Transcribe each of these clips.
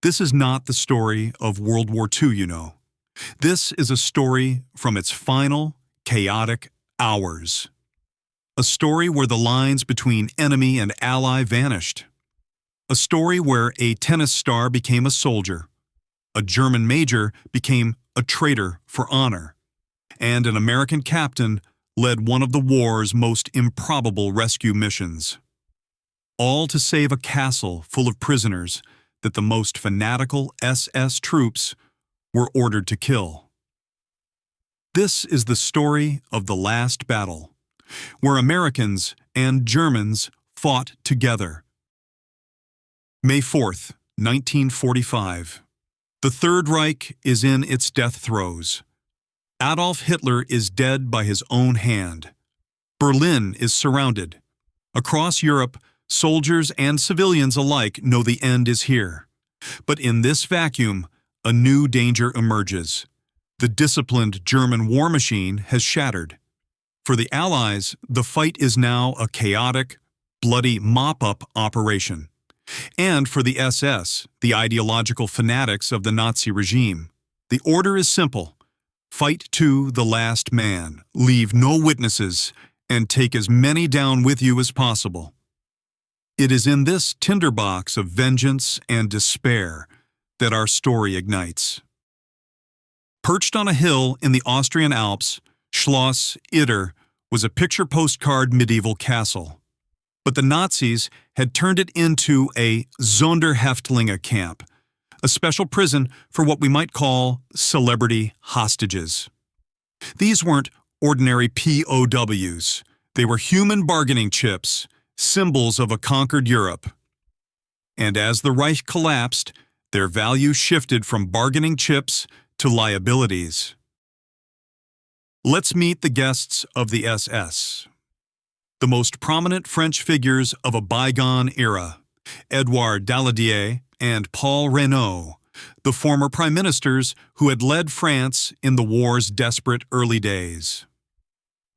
This is not the story of World War II, you know. This is a story from its final, chaotic hours. A story where the lines between enemy and ally vanished. A story where a tennis star became a soldier, a German major became a traitor for honor, and an American captain led one of the war's most improbable rescue missions. All to save a castle full of prisoners that the most fanatical SS troops were ordered to kill. This is the story of the last battle, where Americans and Germans fought together. May 4th, 1945. The Third Reich is in its death throes. Adolf Hitler is dead by his own hand. Berlin is surrounded. Across Europe, soldiers and civilians alike know the end is here. But in this vacuum, a new danger emerges. The disciplined German war machine has shattered. For the Allies, the fight is now a chaotic, bloody mop-up operation. And for the SS, the ideological fanatics of the Nazi regime, the order is simple: fight to the last man, leave no witnesses, and take as many down with you as possible. It is in this tinderbox of vengeance and despair that our story ignites. Perched on a hill in the Austrian Alps, Schloss Itter was a picture postcard medieval castle. But the Nazis had turned it into a Sonderhäftlinge camp, a special prison for what we might call celebrity hostages. These weren't ordinary POWs. They were human bargaining chips, symbols of a conquered Europe. And as the Reich collapsed, their value shifted from bargaining chips to liabilities. Let's meet the guests of the SS. The most prominent French figures of a bygone era: Édouard Daladier and Paul Reynaud, the former prime ministers who had led France in the war's desperate early days.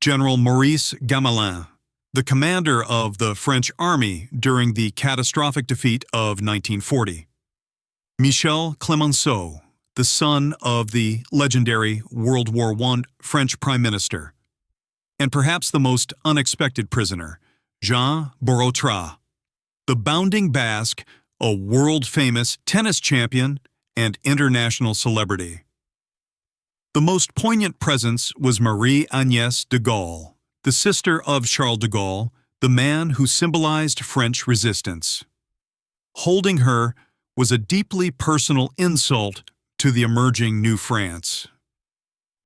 General Maurice Gamelin, the commander of the French army during the catastrophic defeat of 1940. Michel Clemenceau, the son of the legendary World War I French prime minister. And perhaps the most unexpected prisoner, Jean Borotra, the bounding Basque, a world-famous tennis champion and international celebrity. The most poignant presence was Marie-Agnès de Gaulle, the sister of Charles de Gaulle, the man who symbolized French resistance. Holding her was a deeply personal insult to the emerging New France.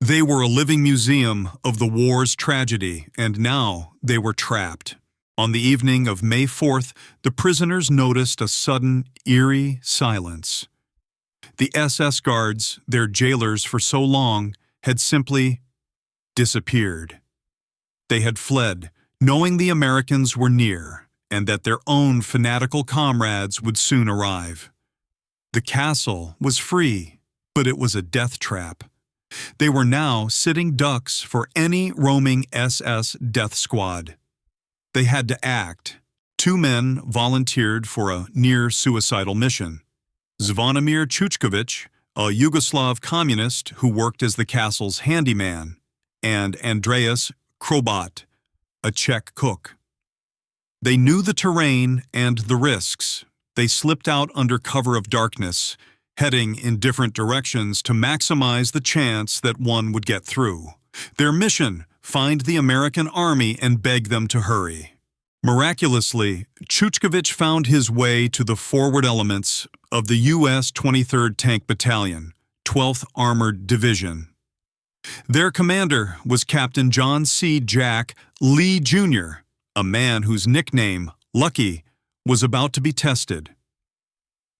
They were a living museum of the war's tragedy, and now they were trapped. On the evening of May 4th, the prisoners noticed a sudden, eerie silence. The SS guards, their jailers for so long, had simply disappeared. They had fled, knowing the Americans were near, and that their own fanatical comrades would soon arrive. The castle was free, but it was a death trap. They were now sitting ducks for any roaming SS death squad. They had to act. 2 men volunteered for a near-suicidal mission. Zvonimir Chuchkovich, a Yugoslav communist who worked as the castle's handyman, and Andreas Krobat, a Czech cook. They knew the terrain and the risks. They slipped out under cover of darkness, heading in different directions to maximize the chance that one would get through. Their mission: find the American army and beg them to hurry. Miraculously, Chuchkovich found his way to the forward elements of the U.S. 23rd Tank Battalion, 12th Armored Division. Their commander was Captain John C. Jack Lee Jr., a man whose nickname, Lucky, was about to be tested.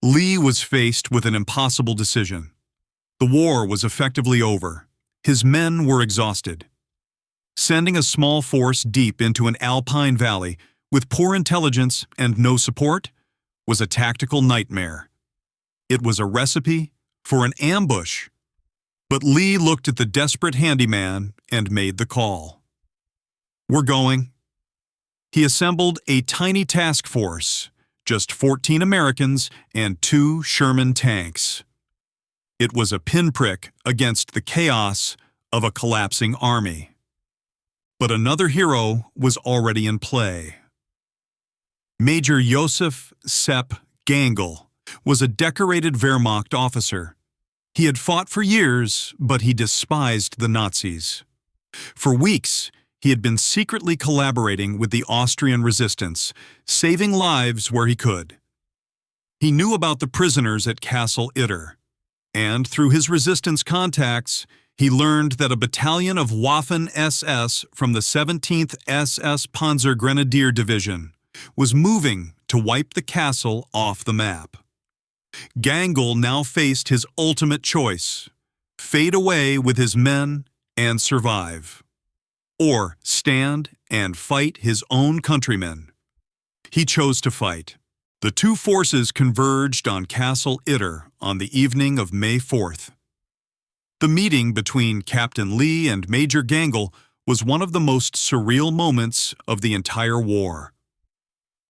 Lee was faced with an impossible decision. The war was effectively over. His men were exhausted. Sending a small force deep into an alpine valley with poor intelligence and no support was a tactical nightmare. It was a recipe for an ambush. But Lee looked at the desperate handyman and made the call. "We're going." He assembled a tiny task force, just 14 Americans and 2 Sherman tanks. It was a pinprick against the chaos of a collapsing army. But another hero was already in play. Major Josef Sepp Gangl was a decorated Wehrmacht officer. He had fought for years, but he despised the Nazis. For weeks, he had been secretly collaborating with the Austrian resistance, saving lives where he could. He knew about the prisoners at Castle Itter, and through his resistance contacts, he learned that a battalion of Waffen-SS from the 17th SS Panzer Grenadier Division was moving to wipe the castle off the map. Gangl now faced his ultimate choice: fade away with his men and survive, or stand and fight his own countrymen. He chose to fight. The two forces converged on Castle Itter on the evening of May 4th. The meeting between Captain Lee and Major Gangl was one of the most surreal moments of the entire war.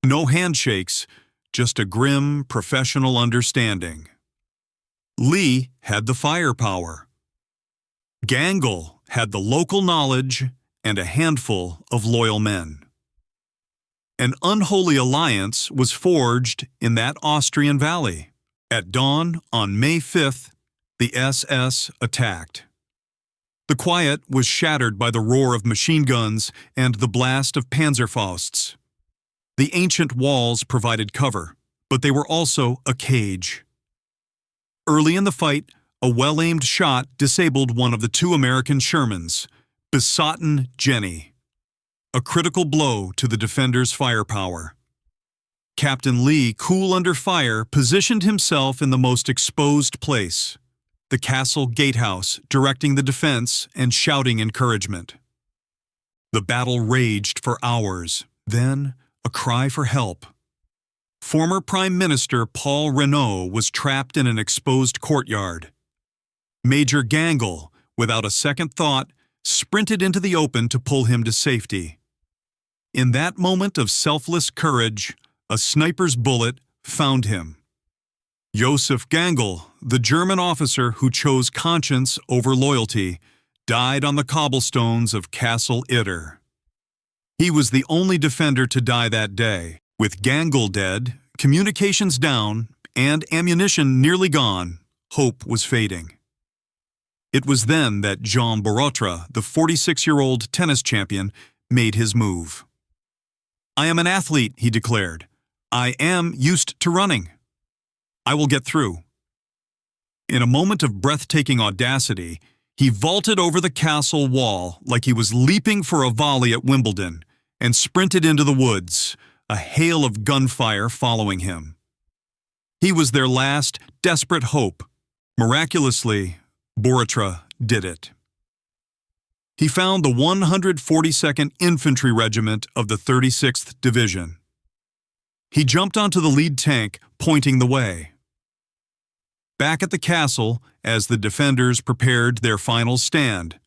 No handshakes, just a grim, professional understanding. Lee had the firepower. Gangl had the local knowledge and a handful of loyal men. An unholy alliance was forged in that Austrian valley. At dawn on May 5th, the SS attacked. The quiet was shattered by the roar of machine guns and the blast of Panzerfausts. The ancient walls provided cover, but they were also a cage. Early in the fight, a well-aimed shot disabled one of the 2 American Shermans, Besotten Jenny, a critical blow to the defenders' firepower. Captain Lee, cool under fire, positioned himself in the most exposed place, the castle gatehouse, directing the defense and shouting encouragement. The battle raged for hours, then a cry for help. Former Prime Minister Paul Reynaud was trapped in an exposed courtyard. Major Gangl, without a second thought, sprinted into the open to pull him to safety. In that moment of selfless courage, a sniper's bullet found him. Josef Gangl, the German officer who chose conscience over loyalty, died on the cobblestones of Castle Itter. He was the only defender to die that day. With Gangl dead, communications down, and ammunition nearly gone, hope was fading. It was then that Jean Borotra, the 46-year-old tennis champion, made his move. "I am an athlete," he declared. "I am used to running. I will get through." In a moment of breathtaking audacity, he vaulted over the castle wall like he was leaping for a volley at Wimbledon and sprinted into the woods, a hail of gunfire following him. He was their last desperate hope. Miraculously, Borotra did it. He found the 142nd Infantry Regiment of the 36th Division. He jumped onto the lead tank, pointing the way. Back at the castle, as the defenders prepared their final stand,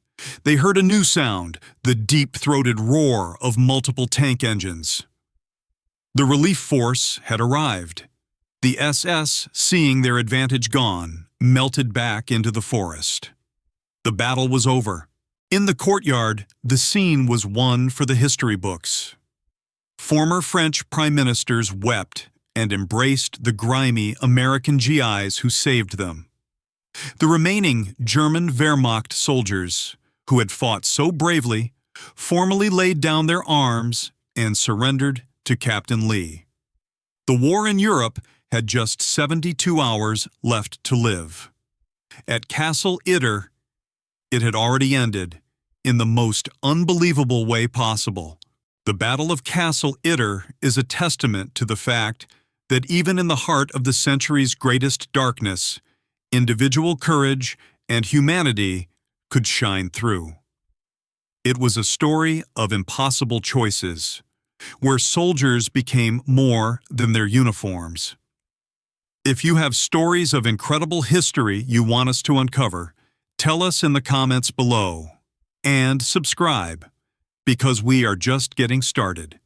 they heard a new sound, the deep-throated roar of multiple tank engines. The relief force had arrived. The SS, seeing their advantage gone, melted back into the forest. The battle was over. In the courtyard, the scene was one for the history books. Former French prime ministers wept and embraced the grimy American GIs who saved them. The remaining German Wehrmacht soldiers, who had fought so bravely, formally laid down their arms and surrendered to Captain Lee. The war in Europe had just 72 hours left to live. At Castle Itter, it had already ended in the most unbelievable way possible. The Battle of Castle Itter is a testament to the fact that even in the heart of the century's greatest darkness, individual courage and humanity could shine through. It was a story of impossible choices, where soldiers became more than their uniforms. If you have stories of incredible history you want us to uncover, tell us in the comments below. And subscribe, because we are just getting started.